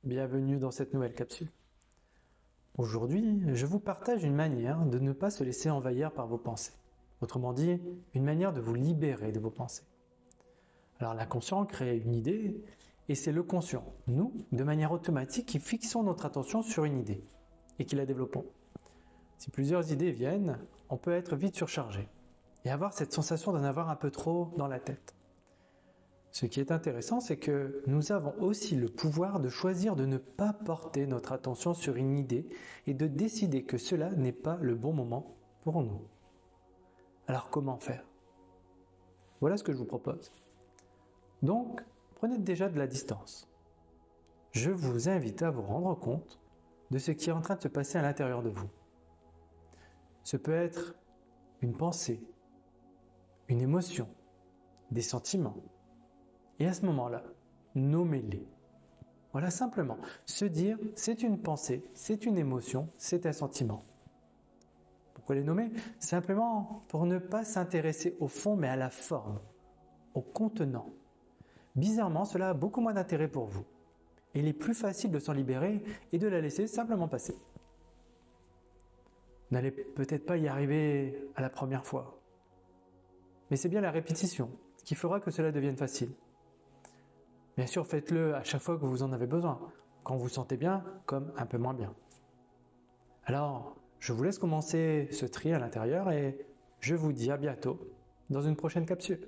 Bienvenue dans cette nouvelle capsule. Aujourd'hui, je vous partage une manière de ne pas se laisser envahir par vos pensées. Autrement dit, une manière de vous libérer de vos pensées. Alors l'inconscient crée une idée et c'est le conscient, nous, de manière automatique, qui fixons notre attention sur une idée et qui la développons. Si plusieurs idées viennent, on peut être vite surchargé et avoir cette sensation d'en avoir un peu trop dans la tête. Ce qui est intéressant, c'est que nous avons aussi le pouvoir de choisir de ne pas porter notre attention sur une idée et de décider que cela n'est pas le bon moment pour nous. Alors comment faire? Voilà ce que je vous propose. Donc, prenez déjà de la distance. Je vous invite à vous rendre compte de ce qui est en train de se passer à l'intérieur de vous. Ce peut être une pensée, une émotion, des sentiments. Et à ce moment-là, nommez-les. Voilà, simplement, se dire c'est une pensée, c'est une émotion, c'est un sentiment. Pourquoi les nommer? Simplement pour ne pas s'intéresser au fond mais à la forme, au contenant. Bizarrement, cela a beaucoup moins d'intérêt pour vous. Et il est plus facile de s'en libérer et de la laisser simplement passer. Vous n'allez peut-être pas y arriver à la première fois. Mais c'est bien la répétition qui fera que cela devienne facile. Bien sûr, faites-le à chaque fois que vous en avez besoin, quand vous vous sentez bien comme un peu moins bien. Alors, je vous laisse commencer ce tri à l'intérieur et je vous dis à bientôt dans une prochaine capsule.